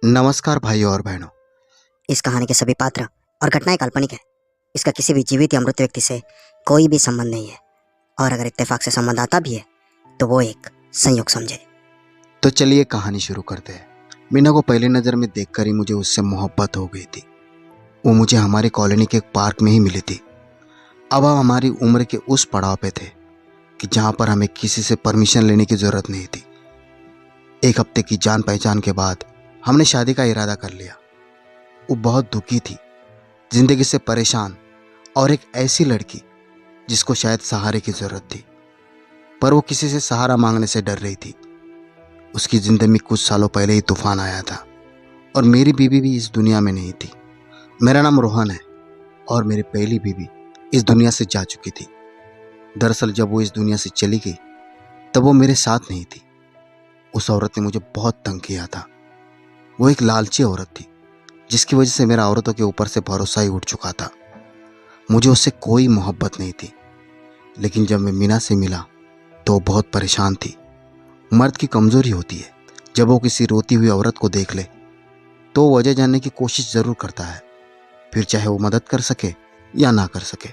नमस्कार भाइयों और बहनों। इस कहानी के सभी पात्र और घटनाएं काल्पनिक हैं। इसका किसी भी जीवित या मृत व्यक्ति से कोई भी संबंध नहीं है, और अगर इत्तेफाक से संबंध आता भी है तो वो एक संयोग समझे। तो चलिए कहानी शुरू करते हैं। मीना को पहली नज़र में देखकर ही मुझे उससे मोहब्बत हो गई थी। वो मुझे हमारी कॉलोनी के एक पार्क में ही मिली थी। अब हम हमारी उम्र के उस पड़ाव पे थे कि जहाँ पर हमें किसी से परमिशन लेने की ज़रूरत नहीं थी। एक हफ्ते की जान पहचान के बाद हमने शादी का इरादा कर लिया। वो बहुत दुखी थी, जिंदगी से परेशान, और एक ऐसी लड़की जिसको शायद सहारे की ज़रूरत थी, पर वो किसी से सहारा मांगने से डर रही थी। उसकी ज़िंदगी में कुछ सालों पहले ही तूफान आया था और मेरी बीवी भी इस दुनिया में नहीं थी। मेरा नाम रोहन है और मेरी पहली बीवी इस दुनिया से जा चुकी थी। दरअसल जब वो इस दुनिया से चली गई तब वो मेरे साथ नहीं थी। उस औरत ने मुझे बहुत तंग किया था। वो एक लालची औरत थी जिसकी वजह से मेरा औरतों के ऊपर से भरोसा ही उठ चुका था। मुझे उससे कोई मोहब्बत नहीं थी, लेकिन जब मैं मीना से मिला तो वो बहुत परेशान थी। मर्द की कमज़ोरी होती है, जब वो किसी रोती हुई औरत को देख ले तो वो वजह जानने की कोशिश ज़रूर करता है, फिर चाहे वो मदद कर सके या ना कर सके,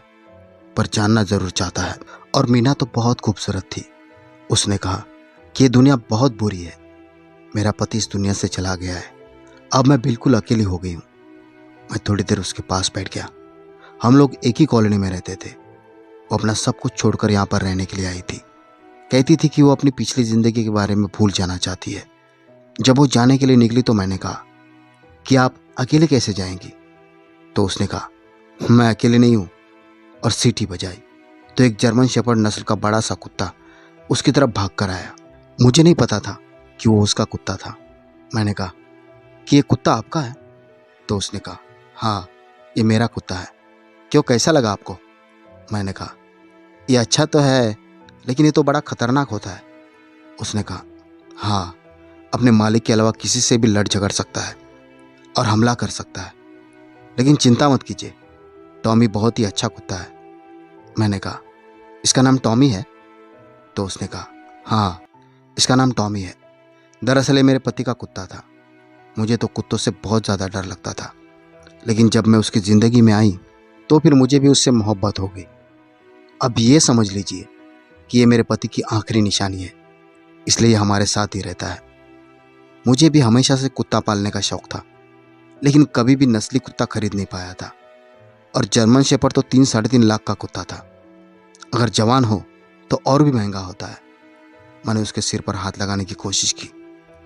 पर जानना ज़रूर चाहता है। और मीना तो बहुत खूबसूरत थी। उसने कहा कि ये दुनिया बहुत बुरी है, मेरा पति इस दुनिया से चला गया है, अब मैं बिल्कुल अकेली हो गई हूँ। मैं थोड़ी देर उसके पास बैठ गया। हम लोग एक ही कॉलोनी में रहते थे। वो अपना सब कुछ छोड़कर यहाँ पर रहने के लिए आई थी। कहती थी कि वो अपनी पिछली ज़िंदगी के बारे में भूल जाना चाहती है। जब वो जाने के लिए निकली तो मैंने कहा कि आप अकेले कैसे जाएंगी? तो उसने कहा मैं अकेले नहीं हूँ, और सीटी बजाई तो एक जर्मन शेफर्ड नस्ल का बड़ा सा कुत्ता उसकी तरफ भाग कर आया। मुझे नहीं पता था कि वो उसका कुत्ता था। मैंने कहा कि ये कुत्ता आपका है? तो उसने कहा हाँ, ये मेरा कुत्ता है। क्यों, कैसा लगा आपको? मैंने कहा ये अच्छा तो है, लेकिन ये तो बड़ा खतरनाक होता है। उसने कहा हाँ, अपने मालिक के अलावा किसी से भी लड़ झगड़ सकता है और हमला कर सकता है, लेकिन चिंता मत कीजिए, टॉमी बहुत ही अच्छा कुत्ता है। मैंने कहा इसका नाम टॉमी है? तो उसने कहा हाँ, इसका नाम टॉमी है। दरअसल ये मेरे पति का कुत्ता था। मुझे तो कुत्तों से बहुत ज़्यादा डर लगता था, लेकिन जब मैं उसकी ज़िंदगी में आई तो फिर मुझे भी उससे मोहब्बत हो गई। अब ये समझ लीजिए कि ये मेरे पति की आखिरी निशानी है, इसलिए ये हमारे साथ ही रहता है। मुझे भी हमेशा से कुत्ता पालने का शौक था, लेकिन कभी भी नस्ली कुत्ता खरीद नहीं पाया था। और जर्मन शेफर्ड तो 3-3.5 लाख का कुत्ता था। अगर जवान हो तो और भी महंगा होता है। मैंने उसके सिर पर हाथ लगाने की कोशिश की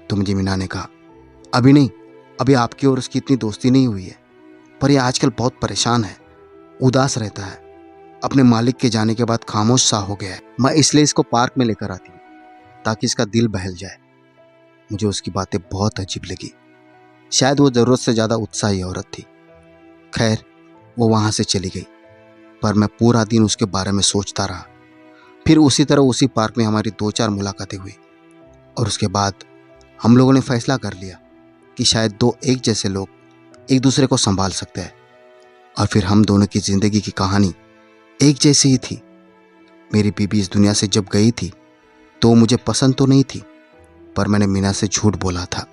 तो मुझे मीना ने कहा अभी नहीं, अभी आपकी और उसकी इतनी दोस्ती नहीं हुई है, पर यह आजकल बहुत परेशान है, उदास रहता है, अपने मालिक के जाने के बाद खामोश सा हो गया है। मैं इसलिए इसको पार्क में लेकर आती हूँ ताकि इसका दिल बहल जाए। मुझे उसकी बातें बहुत अजीब लगी। शायद वो ज़रूरत से ज़्यादा उत्साही औरत थी। खैर, वो वहाँ से चली गई, पर मैं पूरा दिन उसके बारे में सोचता रहा। फिर उसी तरह उसी पार्क में हमारी 2-4 मुलाकातें हुई, और उसके बाद हम लोगों ने फैसला कर लिया कि शायद दो एक जैसे लोग एक दूसरे को संभाल सकते हैं। और फिर हम दोनों की ज़िंदगी की कहानी एक जैसी ही थी। मेरी बीबी इस दुनिया से जब गई थी तो वो मुझे पसंद तो नहीं थी, पर मैंने मीना से झूठ बोला था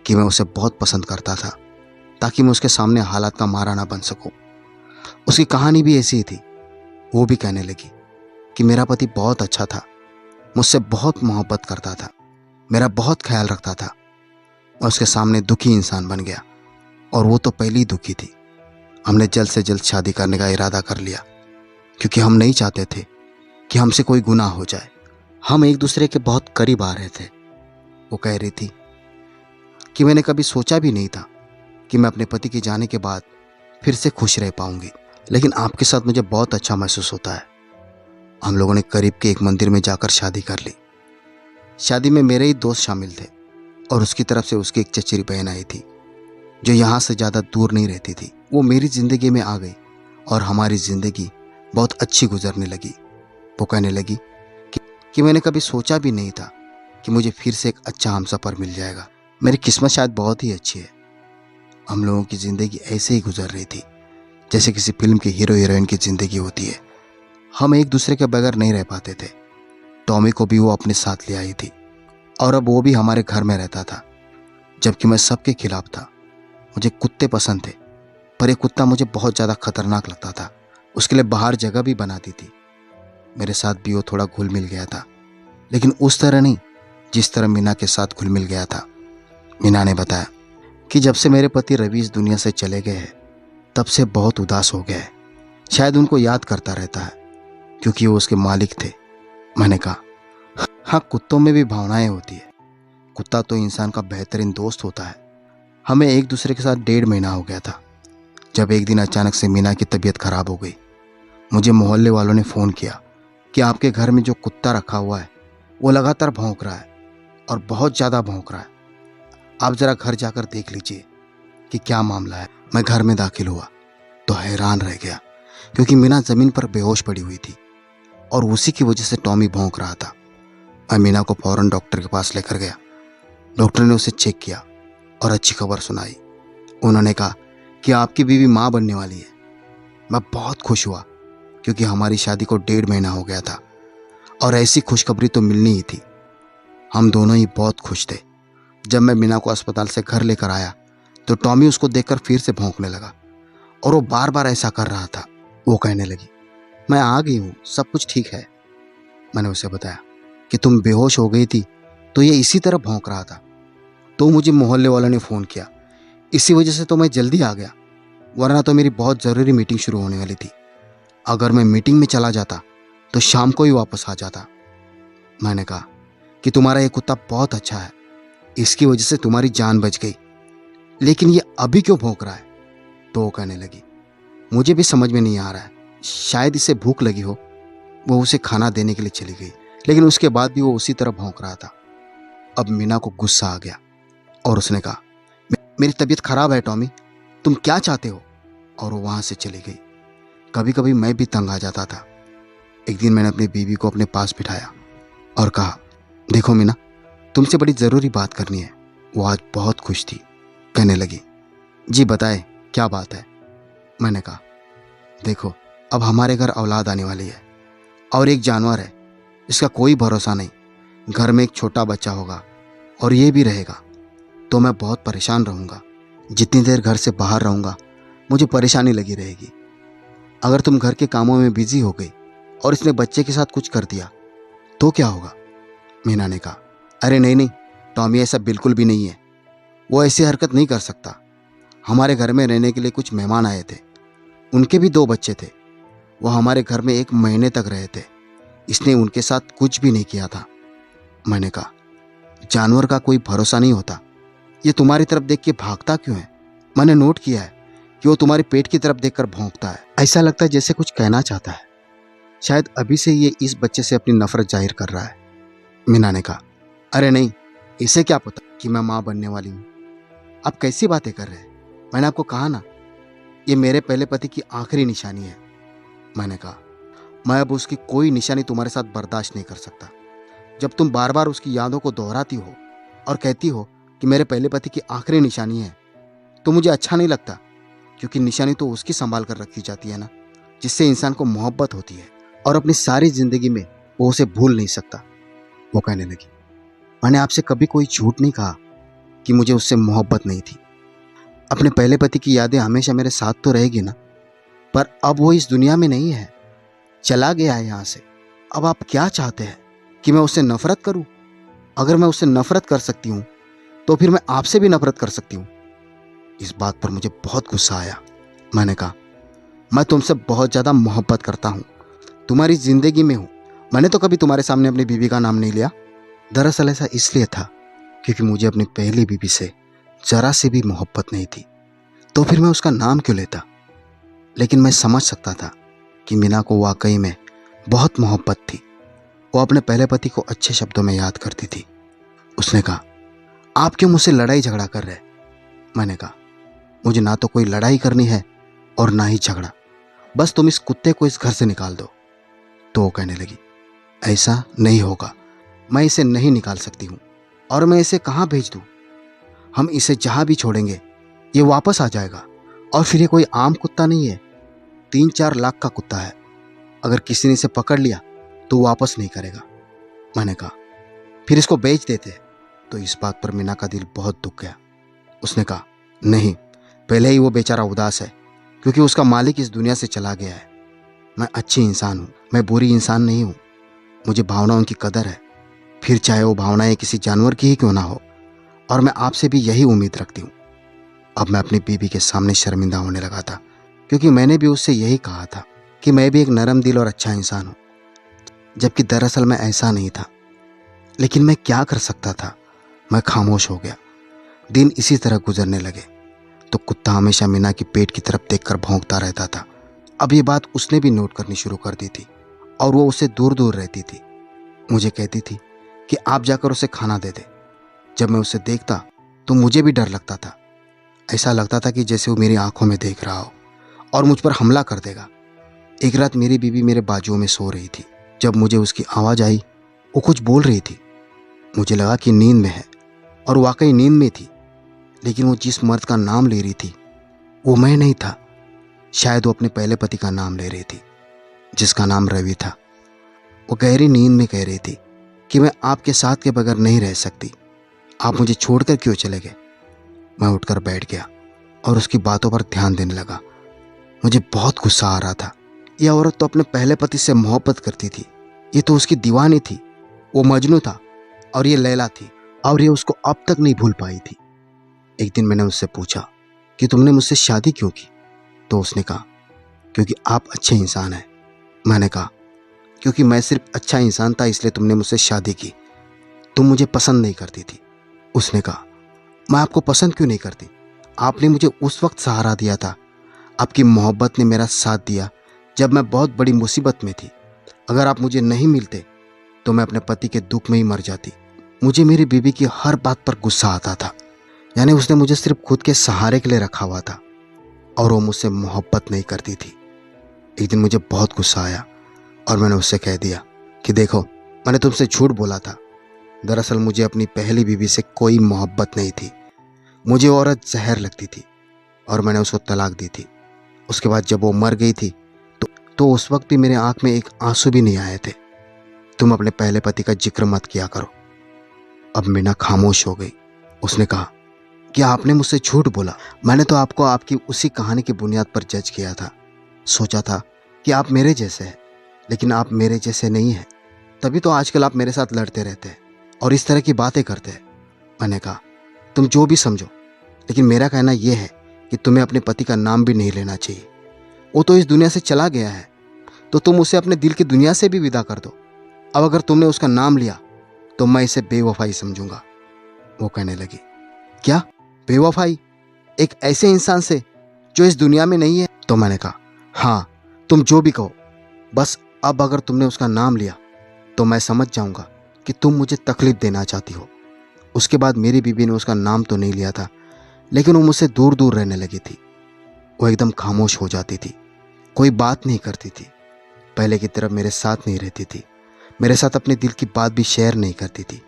कि मैं उसे बहुत पसंद करता था, ताकि मैं उसके सामने हालात का मारा ना बन सकूं। उसकी कहानी भी ऐसी ही थी। वो भी कहने लगी कि मेरा पति बहुत अच्छा था, मुझसे बहुत मोहब्बत करता था, मेरा बहुत ख्याल रखता था। मैं उसके सामने दुखी इंसान बन गया, और वो तो पहली ही दुखी थी। हमने जल्द से जल्द शादी करने का इरादा कर लिया, क्योंकि हम नहीं चाहते थे कि हमसे कोई गुनाह हो जाए। हम एक दूसरे के बहुत करीब आ रहे थे। वो कह रही थी कि मैंने कभी सोचा भी नहीं था कि मैं अपने पति के जाने के बाद फिर से खुश रह पाऊंगी, लेकिन आपके साथ मुझे बहुत अच्छा महसूस होता है। हम लोगों ने करीब के एक मंदिर में जाकर शादी कर ली। शादी में मेरे ही दोस्त शामिल थे, और उसकी तरफ से उसकी एक चचेरी बहन आई थी जो यहाँ से ज़्यादा दूर नहीं रहती थी। वो मेरी ज़िंदगी में आ गई और हमारी ज़िंदगी बहुत अच्छी गुजरने लगी। वो कहने लगी कि मैंने कभी सोचा भी नहीं था कि मुझे फिर से एक अच्छा हमसफ़र मिल जाएगा। मेरी किस्मत शायद बहुत ही अच्छी है। हम लोगों की ज़िंदगी ऐसे ही गुजर रही थी जैसे किसी फिल्म के हीरो हीरोइन की ज़िंदगी होती है। हम एक दूसरे के बगैर नहीं रह पाते थे। टॉमी को भी वो अपने साथ ले आई थी, और अब वो भी हमारे घर में रहता था। जबकि मैं सबके खिलाफ था। मुझे कुत्ते पसंद थे, पर यह कुत्ता मुझे बहुत ज़्यादा खतरनाक लगता था। उसके लिए बाहर जगह भी बना दी थी। मेरे साथ भी वो थोड़ा घुल मिल गया था, लेकिन उस तरह नहीं जिस तरह मीना के साथ घुल मिल गया था। मीना ने बताया कि जब से मेरे पति रवि इस दुनिया से चले गए हैं, तब से बहुत उदास हो गया है। शायद उनको याद करता रहता है, क्योंकि वो उसके मालिक थे। मैंने कहा, हाँ, कुत्तों में भी भावनाएं होती है। कुत्ता तो इंसान का बेहतरीन दोस्त होता है। हमें एक दूसरे के साथ 1.5 महीना हो गया था, जब एक दिन अचानक से मीना की तबीयत खराब हो गई। मुझे मोहल्ले वालों ने फ़ोन किया कि आपके घर में जो कुत्ता रखा हुआ है वो लगातार भौंक रहा है, और बहुत ज़्यादा भौंक रहा है। आप ज़रा घर जाकर देख लीजिए कि क्या मामला है। मैं घर में दाखिल हुआ तो हैरान रह गया, क्योंकि मीना ज़मीन पर बेहोश पड़ी हुई थी और उसी की वजह से टॉमी भौंक रहा था। मैं मीना को फौरन डॉक्टर के पास लेकर गया। डॉक्टर ने उसे चेक किया और अच्छी खबर सुनाई। उन्होंने कहा कि आपकी बीवी माँ बनने वाली है। मैं बहुत खुश हुआ, क्योंकि हमारी शादी को 1.5 महीना हो गया था और ऐसी खुशखबरी तो मिलनी ही थी। हम दोनों ही बहुत खुश थे। जब मैं मीना को अस्पताल से घर लेकर आया तो टॉमी उसको देखकर फिर से भौंकने लगा, और वो बार बार ऐसा कर रहा था। वो कहने लगी, मैं आ गई हूँ, सब कुछ ठीक है। मैंने उसे बताया कि तुम बेहोश हो गई थी तो ये इसी तरह भौंक रहा था। तो मुझे मोहल्ले वालों ने फ़ोन किया, इसी वजह से तो मैं जल्दी आ गया, वरना तो मेरी बहुत ज़रूरी मीटिंग शुरू होने वाली थी। अगर मैं मीटिंग में चला जाता तो शाम को ही वापस आ जाता। मैंने कहा कि तुम्हारा ये कुत्ता बहुत अच्छा है, इसकी वजह से तुम्हारी जान बच गई, लेकिन ये अभी क्यों भौंक रहा है? तो वो कहने लगी, मुझे भी समझ में नहीं आ रहा है, शायद इसे भूख लगी हो। वो उसे खाना देने के लिए चली गई, लेकिन उसके बाद भी वो उसी तरह भौंक रहा था। अब मीना को गुस्सा आ गया और उसने कहा, मेरी तबीयत खराब है टॉमी, तुम क्या चाहते हो? और वो वहाँ से चली गई। कभी कभी मैं भी तंग आ जाता था। एक दिन मैंने अपनी बीवी को अपने पास बिठाया और कहा, देखो मीना, तुमसे बड़ी ज़रूरी बात करनी है। वो आज बहुत खुश थी। कहने लगी, जी बताए, क्या बात है? मैंने कहा, देखो, अब हमारे घर औलाद आने वाली है और एक जानवर है, इसका कोई भरोसा नहीं। घर में एक छोटा बच्चा होगा और ये भी रहेगा, तो मैं बहुत परेशान रहूँगा। जितनी देर घर से बाहर रहूँगा मुझे परेशानी लगी रहेगी। अगर तुम घर के कामों में बिजी हो गई और इसने बच्चे के साथ कुछ कर दिया तो क्या होगा? मीना ने कहा, अरे नहीं नहीं टॉमी, ऐसा बिल्कुल भी नहीं है। वो ऐसी हरकत नहीं कर सकता। हमारे घर में रहने के लिए कुछ मेहमान आए थे, उनके भी 2 बच्चे थे। वो हमारे घर में 1 महीने तक रहे थे। इसने उनके साथ कुछ भी नहीं किया था। मैंने कहा, जानवर का कोई भरोसा नहीं होता। ये तुम्हारी तरफ देख के भागता क्यों है? मैंने नोट किया है कि वो तुम्हारे पेट की तरफ देखकर भौंकता है। ऐसा लगता है जैसे कुछ कहना चाहता है। शायद अभी से ये इस बच्चे से अपनी नफरत जाहिर कर रहा है। मीना ने कहा, अरे नहीं, इसे क्या पता कि मैं माँ बनने वाली हूँ? आप कैसी बातें कर रहे हैं? मैंने आपको कहा ना, ये मेरे पहले पति की आखिरी निशानी है। मैंने कहा, मैं अब उसकी कोई निशानी तुम्हारे साथ बर्दाश्त नहीं कर सकता। जब तुम बार बार उसकी यादों को दोहराती हो और कहती हो कि मेरे पहले पति की आखिरी निशानी है, तो मुझे अच्छा नहीं लगता, क्योंकि निशानी तो उसकी संभाल कर रखी जाती है ना, जिससे इंसान को मोहब्बत होती है और अपनी सारी जिंदगी में वो उसे भूल नहीं सकता। वो कहने लगी, मैंने आपसे कभी कोई झूठ नहीं कहा कि मुझे उससे मोहब्बत नहीं थी। अपने पहले पति की यादें हमेशा मेरे साथ तो रहेगी ना, पर अब वो इस दुनिया में नहीं है, चला गया है यहाँ से। अब आप क्या चाहते हैं कि मैं उससे नफरत करूं? अगर मैं उससे नफरत कर सकती हूं तो फिर मैं आपसे भी नफरत कर सकती हूं। इस बात पर मुझे बहुत गुस्सा आया। मैंने कहा, मैं तुमसे बहुत ज़्यादा मोहब्बत करता हूं, तुम्हारी जिंदगी में हूं। मैंने तो कभी तुम्हारे सामने अपनी बीवी का नाम नहीं लिया। दरअसल ऐसा इसलिए था क्योंकि मुझे अपनी पहली बीवी से जरा सी भी मोहब्बत नहीं थी, तो फिर मैं उसका नाम क्यों लेता? लेकिन मैं समझ सकता था कि मीना को वाकई में बहुत मोहब्बत थी। वो अपने पहले पति को अच्छे शब्दों में याद करती थी। उसने कहा, आप क्यों मुझसे लड़ाई झगड़ा कर रहे? मैंने कहा, मुझे ना तो कोई लड़ाई करनी है और ना ही झगड़ा, बस तुम इस कुत्ते को इस घर से निकाल दो। तो वो कहने लगी, ऐसा नहीं होगा, मैं इसे नहीं निकाल सकती हूँ, और मैं इसे कहाँ भेज दूँ? हम इसे जहाँ भी छोड़ेंगे ये वापस आ जाएगा, और फिर ये कोई आम कुत्ता नहीं है, 3-4 लाख का कुत्ता है। अगर किसी ने इसे पकड़ लिया तो वापस नहीं करेगा। मैंने कहा, फिर इसको बेच देते। तो इस बात पर मीना का दिल बहुत दुख गया। उसने कहा, नहीं, पहले ही वो बेचारा उदास है क्योंकि उसका मालिक इस दुनिया से चला गया है। मैं अच्छी इंसान हूँ, मैं बुरी इंसान नहीं हूँ। मुझे भावनाओं की कदर है, फिर चाहे वो भावनाएं किसी जानवर की ही क्यों ना हो। और मैं आपसे भी यही उम्मीद रखती हूँ। अब मैं अपनी बीवी के सामने शर्मिंदा होने लगा था क्योंकि मैंने भी उससे यही कहा था कि मैं भी एक नरम दिल और अच्छा इंसान हूँ, जबकि दरअसल मैं ऐसा नहीं था। लेकिन मैं क्या कर सकता था? मैं खामोश हो गया। दिन इसी तरह गुजरने लगे तो कुत्ता हमेशा मीना की पेट की तरफ देखकर भौंकता रहता था। अब ये बात उसने भी नोट करनी शुरू कर दी थी और वो उससे दूर दूर रहती थी। मुझे कहती थी कि आप जाकर उसे खाना दे दे। जब मैं उसे देखता तो मुझे भी डर लगता था। ऐसा लगता था कि जैसे वो मेरी आंखों में देख रहा हो और मुझ पर हमला कर देगा। एक रात मेरी बीवी मेरे बाजुओं में सो रही थी। जब मुझे उसकी आवाज़ आई, वो कुछ बोल रही थी। मुझे लगा कि नींद में है और वाकई नींद में थी, लेकिन वो जिस मर्द का नाम ले रही थी वो मैं नहीं था। शायद वो अपने पहले पति का नाम ले रही थी, जिसका नाम रवि था। वो गहरी नींद में कह रही थी कि मैं आपके साथ के बगैर नहीं रह सकती। आप मुझे छोड़कर क्यों चले गए? मैं उठकर बैठ गया और उसकी बातों पर ध्यान देने लगा। मुझे बहुत गुस्सा आ रहा था। यह औरत तो अपने पहले पति से मोहब्बत करती थी। ये तो उसकी दीवानी थी। वो मजनू था और ये लैला थी, और ये उसको अब तक नहीं भूल पाई थी। एक दिन मैंने उससे पूछा कि तुमने मुझसे शादी क्यों की? तो उसने कहा, क्योंकि आप अच्छे इंसान हैं। मैंने कहा, क्योंकि मैं सिर्फ अच्छा इंसान था इसलिए तुमने मुझसे शादी की। तुम मुझे पसंद नहीं करती थी। उसने कहा, मैं आपको पसंद क्यों नहीं करती? आपने मुझे उस वक्त सहारा दिया था। आपकी मोहब्बत ने मेरा साथ दिया जब मैं बहुत बड़ी मुसीबत में थी। अगर आप मुझे नहीं मिलते तो मैं अपने पति के दुख में ही मर जाती। मुझे मेरी बीवी की हर बात पर गुस्सा आता था। यानी उसने मुझे सिर्फ खुद के सहारे के लिए रखा हुआ था और वो मुझसे मोहब्बत नहीं करती थी। एक दिन मुझे बहुत गुस्सा आया और मैंने उससे कह दिया कि देखो, मैंने तुमसे झूठ बोला था। दरअसल मुझे अपनी पहली बीवी से कोई मोहब्बत नहीं थी। मुझे वो औरत जहर लगती थी और मैंने उसको तलाक दी थी। उसके बाद जब वो मर गई थी तो उस वक्त भी मेरे आंख में एक आंसू भी नहीं आए थे। तुम अपने पहले पति का जिक्र मत किया करो। अब मीना खामोश हो गई। उसने कहा कि आपने मुझसे झूठ बोला। मैंने तो आपको आपकी उसी कहानी की बुनियाद पर जज किया था। सोचा था कि आप मेरे जैसे हैं, लेकिन आप मेरे जैसे नहीं हैं। तभी तो आजकल आप मेरे साथ लड़ते रहते हैं और इस तरह की बातें करते हैं। मैंने कहा, तुम जो भी समझो, लेकिन मेरा कहना यह है कि तुम्हें अपने पति का नाम भी नहीं लेना चाहिए। वो तो इस दुनिया से चला गया है, तो तुम उसे अपने दिल की दुनिया से भी विदा कर दो। अब अगर तुमने उसका नाम लिया तो मैं इसे बेवफाई समझूंगा। वो कहने लगी, क्या बेवफाई? एक ऐसे इंसान से जो इस दुनिया में नहीं है? तो मैंने कहा, हाँ, तुम जो भी कहो, बस अब अगर तुमने उसका नाम लिया तो मैं समझ जाऊंगा कि तुम मुझे तकलीफ देना चाहती हो। उसके बाद मेरी बीवी ने उसका नाम तो नहीं लिया था, लेकिन वो मुझसे दूर दूर रहने लगी थी। वो एकदम खामोश हो जाती थी, कोई बात नहीं करती थी। पहले की तरह मेरे साथ नहीं रहती थी, मेरे साथ अपने दिल की बात भी शेयर नहीं करती थी।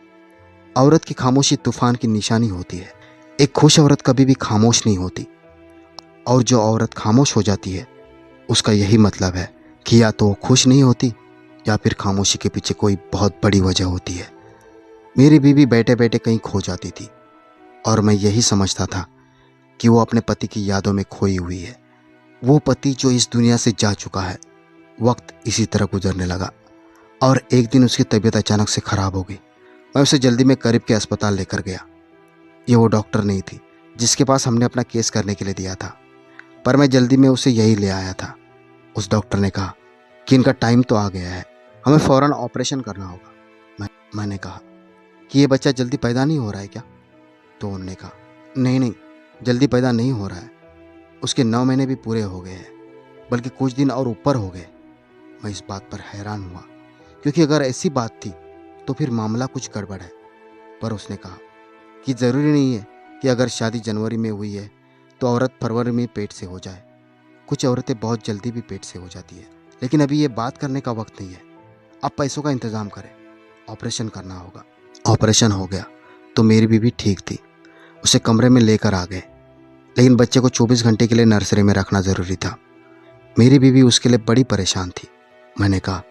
औरत की खामोशी तूफान की निशानी होती है। एक खुश औरत कभी भी खामोश नहीं होती, और जो औरत खामोश हो जाती है उसका यही मतलब है कि या तो वो खुश नहीं होती या फिर खामोशी के पीछे कोई बहुत बड़ी वजह होती है। मेरी बीवी बैठे बैठे कहीं खो जाती थी और मैं यही समझता था कि वो अपने पति की यादों में खोई हुई है। वो पति जो इस दुनिया से जा चुका है। वक्त इसी तरह गुजरने लगा और एक दिन उसकी तबीयत अचानक से खराब हो गई। मैं उसे जल्दी में करीब के अस्पताल लेकर गया। ये वो डॉक्टर नहीं थी जिसके पास हमने अपना केस करने के लिए दिया था, पर मैं जल्दी में उसे यही ले आया था। उस डॉक्टर ने कहा कि इनका टाइम तो आ गया है, हमें फ़ौरन ऑपरेशन करना होगा। मैंने कहा कि ये बच्चा जल्दी पैदा नहीं हो रहा है क्या? तो उन्होंने कहा, नहीं, जल्दी पैदा नहीं हो रहा है। उसके 9 महीने भी पूरे हो गए हैं, बल्कि कुछ दिन और ऊपर हो गए। मैं इस बात पर हैरान हुआ, क्योंकि अगर ऐसी बात थी तो फिर मामला कुछ गड़बड़ है। पर उसने कहा कि ज़रूरी नहीं है कि अगर शादी जनवरी में हुई है तो औरत फरवरी में पेट से हो जाए। कुछ औरतें बहुत जल्दी भी पेट से हो जाती है, लेकिन अभी ये बात करने का वक्त नहीं है। अब पैसों का इंतज़ाम करें, ऑपरेशन करना होगा। ऑपरेशन हो गया तो मेरी बीवी ठीक थी। उसे कमरे में लेकर आ गए, लेकिन बच्चे को 24 घंटे के लिए नर्सरी में रखना ज़रूरी था। मेरी बीवी उसके लिए बड़ी परेशान थी। मैंने कहा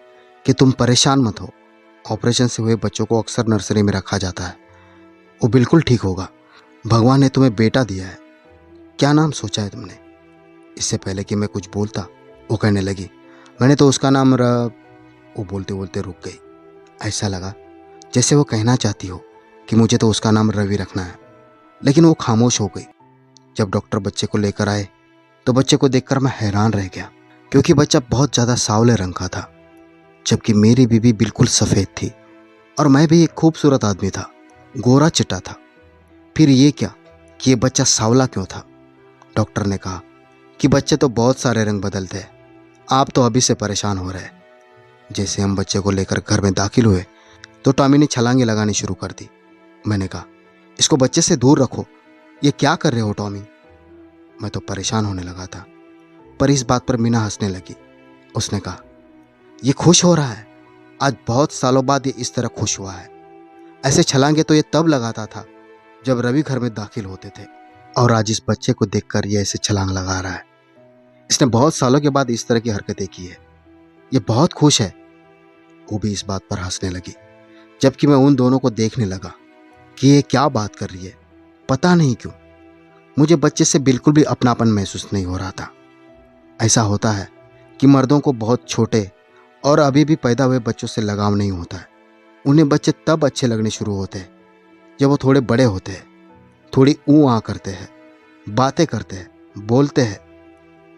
कि तुम परेशान मत हो, ऑपरेशन से हुए बच्चों को अक्सर नर्सरी में रखा जाता है, वो बिल्कुल ठीक होगा। भगवान ने तुम्हें बेटा दिया है, क्या नाम सोचा है तुमने? इससे पहले कि मैं कुछ बोलता वो कहने लगी, मैंने तो उसका नाम वो बोलते बोलते रुक गई। ऐसा लगा जैसे वो कहना चाहती हो कि मुझे तो उसका नाम रवि रखना है, लेकिन वो खामोश हो गई। जब डॉक्टर बच्चे को लेकर आए तो बच्चे को देखकर मैं हैरान रह गया, क्योंकि बच्चा बहुत ज़्यादा सांवले रंग का था, जबकि मेरी बीवी बिल्कुल सफ़ेद थी और मैं भी एक खूबसूरत आदमी था, गोरा चिट्टा था। फिर ये क्या कि ये बच्चा सांवला क्यों था? डॉक्टर ने कहा कि बच्चे तो बहुत सारे रंग बदलते हैं, आप तो अभी से परेशान हो रहे हैं। जैसे हम बच्चे को लेकर घर में दाखिल हुए तो टॉमी ने छलांगे लगानी शुरू कर दी। मैंने कहा, इसको बच्चे से दूर रखो, ये क्या कर रहे हो टॉमी? मैं तो परेशान होने लगा था, पर इस बात पर मीना हंसने लगी। उसने कहा, ये खुश हो रहा है, आज बहुत सालों बाद ये इस तरह खुश हुआ है। ऐसे छलांगे तो ये तब लगाता था जब रवि घर में दाखिल होते थे, और आज इस बच्चे को देखकर ये ऐसे छलांग लगा रहा है। इसने बहुत सालों के बाद इस तरह की हरकतें की है, ये बहुत खुश है। वो भी इस बात पर हंसने लगी, जबकि मैं उन दोनों को देखने लगा कि ये क्या बात कर रही है। पता नहीं क्यों मुझे बच्चे से बिल्कुल भी अपनापन महसूस नहीं हो रहा था। ऐसा होता है कि मर्दों को बहुत छोटे और अभी भी पैदा हुए बच्चों से लगाव नहीं होता है। उन्हें बच्चे तब अच्छे लगने शुरू होते हैं जब वो थोड़े बड़े होते हैं, थोड़ी ऊँ आ करते हैं, बातें करते हैं, बोलते हैं।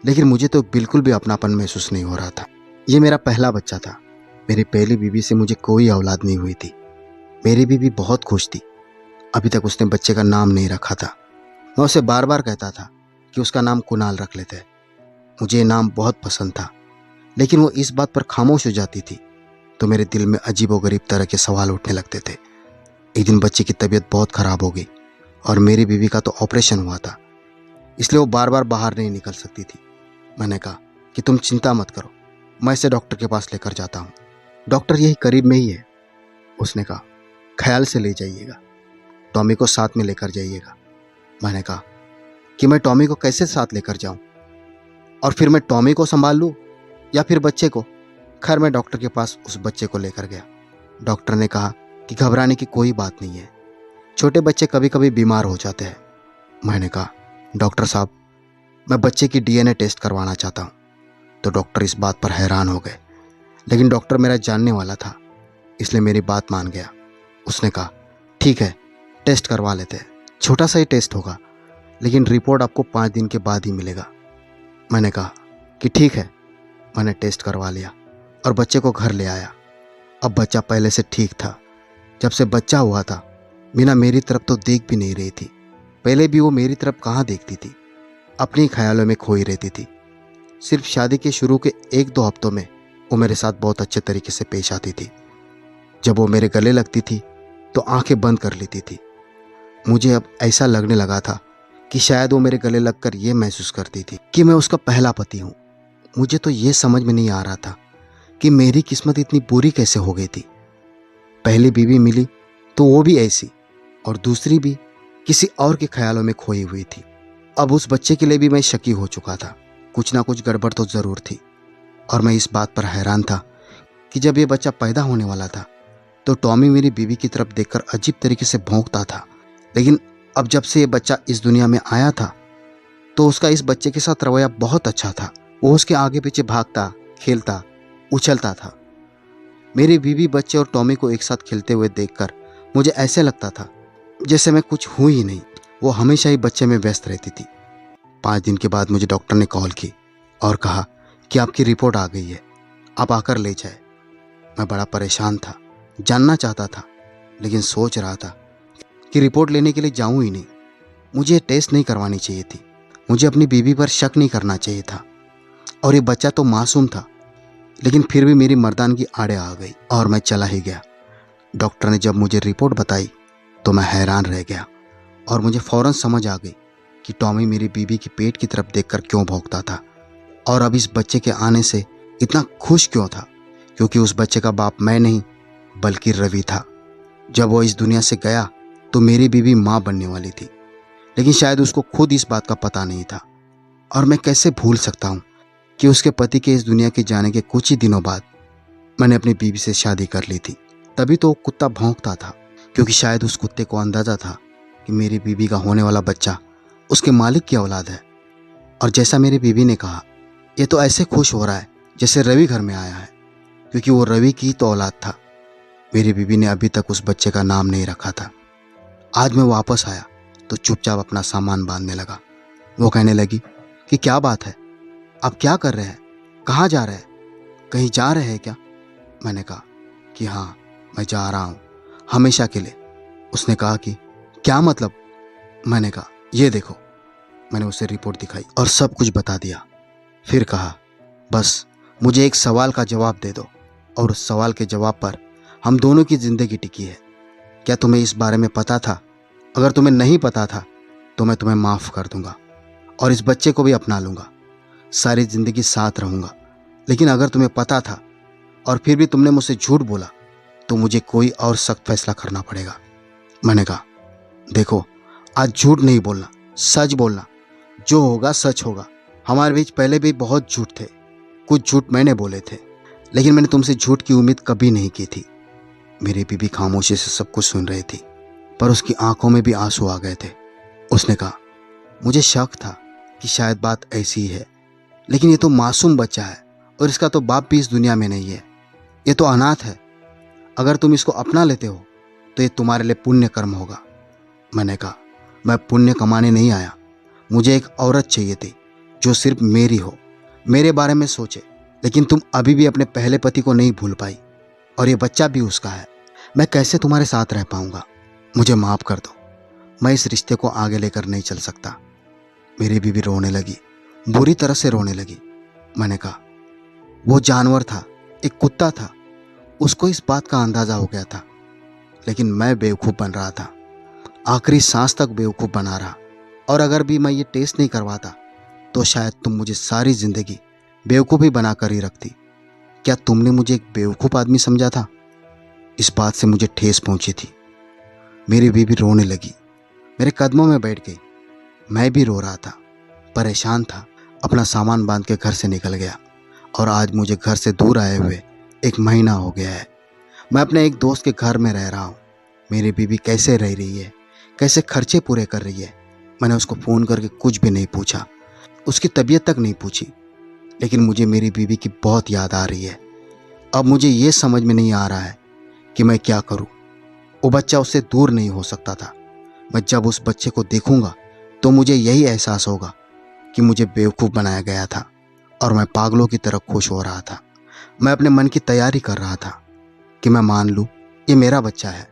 लेकिन मुझे तो बिल्कुल भी अपनापन महसूस नहीं हो रहा था। ये मेरा पहला बच्चा था। मेरी पहली बीवी से मुझे कोई औलाद नहीं हुई थी। मेरी बीवी बहुत खुश थी। अभी तक उसने बच्चे का नाम नहीं रखा था। मैं उसे बार बार कहता था कि उसका नाम कुणाल रख लेते। मुझे ये नाम बहुत पसंद था, लेकिन वो इस बात पर खामोश हो जाती थी तो मेरे दिल में अजीबोगरीब तरह के सवाल उठने लगते थे। एक दिन बच्चे की तबीयत बहुत ख़राब हो गई और मेरी बीवी का तो ऑपरेशन हुआ था, इसलिए वो बार बार बाहर नहीं निकल सकती थी। मैंने कहा कि तुम चिंता मत करो, मैं इसे डॉक्टर के पास लेकर जाता हूँ, डॉक्टर यही करीब में ही है। उसने कहा, ख्याल से ले जाइएगा, टॉमी को साथ में लेकर जाइएगा। मैंने कहा कि मैं टॉमी को कैसे साथ लेकर जाऊं, और फिर मैं टॉमी को संभाल लूं या फिर बच्चे को? खैर मैं डॉक्टर के पास उस बच्चे को लेकर गया। डॉक्टर ने कहा कि घबराने की कोई बात नहीं है, छोटे बच्चे कभी कभी बीमार हो जाते हैं। मैंने कहा, डॉक्टर साहब मैं बच्चे की डीएनए टेस्ट करवाना चाहता हूँ। तो डॉक्टर इस बात पर हैरान हो गए, लेकिन डॉक्टर मेरा जानने वाला था, इसलिए मेरी बात मान गया। उसने कहा, ठीक है टेस्ट करवा लेते हैं, छोटा सा ही टेस्ट होगा, लेकिन रिपोर्ट आपको 5 दिन के बाद ही मिलेगा। मैंने कहा कि ठीक है। मैंने टेस्ट करवा लिया और बच्चे को घर ले आया। अब बच्चा पहले से ठीक था। जब से बच्चा हुआ था मीना मेरी तरफ तो देख भी नहीं रही थी। पहले भी वो मेरी तरफ कहाँ देखती थी, अपनी ख्यालों में खोई रहती थी। सिर्फ शादी के शुरू के 1-2 हफ्तों में वो मेरे साथ बहुत अच्छे तरीके से पेश आती थी। जब वो मेरे गले लगती थी तो आंखें बंद कर लेती थी। मुझे अब ऐसा लगने लगा था कि शायद वो मेरे गले लगकर ये महसूस करती थी कि मैं उसका पहला पति हूँ। मुझे तो ये समझ में नहीं आ रहा था कि मेरी किस्मत इतनी बुरी कैसे हो गई थी। पहली बीवी मिली तो वो भी ऐसी, और दूसरी भी किसी और के ख्यालों में खोई हुई थी। अब उस बच्चे के लिए भी मैं शकी हो चुका था, कुछ ना कुछ गड़बड़ तो ज़रूर थी। और मैं इस बात पर हैरान था कि जब ये बच्चा पैदा होने वाला था तो टॉमी मेरी बीवी की तरफ देखकर अजीब तरीके से भौंकता था, लेकिन अब जब से ये बच्चा इस दुनिया में आया था तो उसका इस बच्चे के साथ रवैया बहुत अच्छा था। वो उसके आगे पीछे भागता, खेलता, उछलता था। मेरी बीवी बच्चे और टॉमी को एक साथ खेलते हुए देखकर मुझे ऐसे लगता था जैसे मैं कुछ हूँ ही नहीं। वो हमेशा ही बच्चे में व्यस्त रहती थी। 5 दिन के बाद मुझे डॉक्टर ने कॉल की और कहा कि आपकी रिपोर्ट आ गई है, आप आकर ले जाए। मैं बड़ा परेशान था, जानना चाहता था, लेकिन सोच रहा था कि रिपोर्ट लेने के लिए जाऊं ही नहीं। मुझे टेस्ट नहीं करवानी चाहिए थी, मुझे अपनी बीवी पर शक नहीं करना चाहिए था। और ये बच्चा तो मासूम था, लेकिन फिर भी मेरी मर्दानगी आड़े आ गई और मैं चला ही गया। डॉक्टर ने जब मुझे रिपोर्ट बताई तो मैं हैरान रह गया और मुझे फौरन समझ आ गई कि टॉमी मेरी बीवी की पेट की तरफ देखकर क्यों भौंकता था और अब इस बच्चे के आने से इतना खुश क्यों था, क्योंकि उस बच्चे का बाप मैं नहीं बल्कि रवि था। जब वो इस दुनिया से गया तो मेरी बीवी माँ बनने वाली थी, लेकिन शायद उसको खुद इस बात का पता नहीं था। और मैं कैसे भूल सकता हूँ कि उसके पति के इस दुनिया के जाने के कुछ ही दिनों बाद मैंने अपनी बीवी से शादी कर ली थी। तभी तो वो कुत्ता भौंकता था, क्योंकि शायद उस कुत्ते को अंदाजा था कि मेरी बीवी का होने वाला बच्चा उसके मालिक की औलाद है। और जैसा मेरी बीवी ने कहा, ये तो ऐसे खुश हो रहा है जैसे रवि घर में आया है, क्योंकि वो रवि की तो औलाद था। मेरी बीवी ने अभी तक उस बच्चे का नाम नहीं रखा था। आज मैं वापस आया तो चुपचाप अपना सामान बांधने लगा। वो कहने लगी कि क्या बात है, आप क्या कर रहे हैं, कहाँ जा रहे हैं, कहीं जा रहे हैं क्या? मैंने कहा कि हाँ, मैं जा रहा हूँ, हमेशा के लिए। उसने कहा कि क्या मतलब? मैंने कहा ये देखो। मैंने उसे रिपोर्ट दिखाई और सब कुछ बता दिया। फिर कहा बस मुझे एक सवाल का जवाब दे दो, और उस सवाल के जवाब पर हम दोनों की ज़िंदगी टिकी है। क्या तुम्हें इस बारे में पता था? अगर तुम्हें नहीं पता था तो मैं तुम्हें माफ़ कर दूंगा और इस बच्चे को भी अपना लूँगा, सारी ज़िंदगी साथ रहूँगा। लेकिन अगर तुम्हें पता था और फिर भी तुमने मुझसे झूठ बोला तो मुझे कोई और सख्त फैसला करना पड़ेगा। मैंने कहा देखो, आज झूठ नहीं बोलना, सच बोलना। जो होगा सच होगा। हमारे बीच पहले भी बहुत झूठ थे, कुछ झूठ मैंने बोले थे, लेकिन मैंने तुमसे झूठ की उम्मीद कभी नहीं की थी। मेरी बीबी खामोशी से सब कुछ सुन रही थी, पर उसकी आंखों में भी आंसू आ गए थे। उसने कहा मुझे शक था कि शायद बात ऐसी ही है, लेकिन ये तो मासूम बच्चा है और इसका तो बाप भी इस दुनिया में नहीं है। ये तो अनाथ है। अगर तुम इसको अपना लेते हो तो ये तुम्हारे लिए पुण्य कर्म होगा। मैंने कहा मैं पुण्य कमाने नहीं आया, मुझे एक औरत चाहिए थी जो सिर्फ मेरी हो, मेरे बारे में सोचे। लेकिन तुम अभी भी अपने पहले पति को नहीं भूल पाई और ये बच्चा भी उसका है। मैं कैसे तुम्हारे साथ रह पाऊंगा? मुझे माफ़ कर दो, मैं इस रिश्ते को आगे लेकर नहीं चल सकता। मेरी बीवी रोने लगी, बुरी तरह से रोने लगी। मैंने कहा वो जानवर था, एक कुत्ता था, उसको इस बात का अंदाज़ा हो गया था, लेकिन मैं बेवकूफ़ बन रहा था, आखिरी सांस तक बेवकूफ़ बना रहा। और अगर भी मैं ये टेस्ट नहीं करवाता तो शायद तुम मुझे सारी ज़िंदगी बेवकूफ़ ही बना कर ही रखती। क्या तुमने मुझे एक बेवकूफ़ आदमी समझा था? इस बात से मुझे ठेस पहुंची थी। मेरी बीवी रोने लगी, मेरे कदमों में बैठ गई। मैं भी रो रहा था, परेशान था, अपना सामान बांध के घर से निकल गया। और आज मुझे घर से दूर आए हुए 1 महीना हो गया है। मैं अपने एक दोस्त के घर में रह रहा हूँ। मेरी बीवी कैसे रह रही है, कैसे खर्चे पूरे कर रही है, मैंने उसको फ़ोन करके कुछ भी नहीं पूछा, उसकी तबीयत तक नहीं पूछी। लेकिन मुझे मेरी बीवी की बहुत याद आ रही है। अब मुझे ये समझ में नहीं आ रहा है कि मैं क्या करूं। वो बच्चा उससे दूर नहीं हो सकता था। मैं जब उस बच्चे को देखूंगा तो मुझे यही एहसास होगा कि मुझे बेवकूफ़ बनाया गया था और मैं पागलों की तरह खुश हो रहा था। मैं अपने मन की तैयारी कर रहा था कि मैं मान लूँ ये मेरा बच्चा है।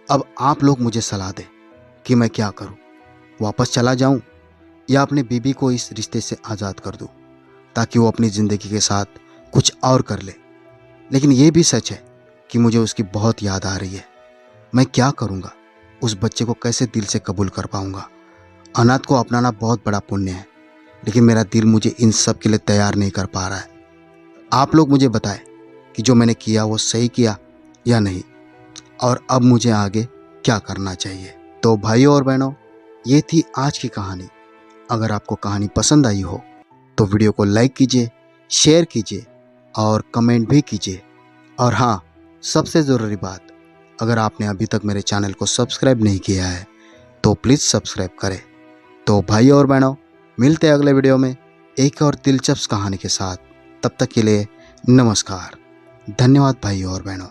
अब आप लोग मुझे सलाह दें कि मैं क्या करूं, वापस चला जाऊं या अपने बीबी को इस रिश्ते से आज़ाद कर दूं ताकि वो अपनी ज़िंदगी के साथ कुछ और कर ले। लेकिन ये भी सच है कि मुझे उसकी बहुत याद आ रही है। मैं क्या करूंगा? उस बच्चे को कैसे दिल से कबूल कर पाऊंगा? अनाथ को अपनाना बहुत बड़ा पुण्य है, लेकिन मेरा दिल मुझे इन सब के लिए तैयार नहीं कर पा रहा है। आप लोग मुझे बताएं कि जो मैंने किया वो सही किया या नहीं, और अब मुझे आगे क्या करना चाहिए। तो भाइयों और बहनों, ये थी आज की कहानी। अगर आपको कहानी पसंद आई हो तो वीडियो को लाइक कीजिए, शेयर कीजिए और कमेंट भी कीजिए। और हाँ, सबसे ज़रूरी बात, अगर आपने अभी तक मेरे चैनल को सब्सक्राइब नहीं किया है तो प्लीज़ सब्सक्राइब करें। तो भाइयों और बहनों, मिलते हैं अगले वीडियो में एक और दिलचस्प कहानी के साथ। तब तक के लिए नमस्कार। धन्यवाद भाइयों और बहनों।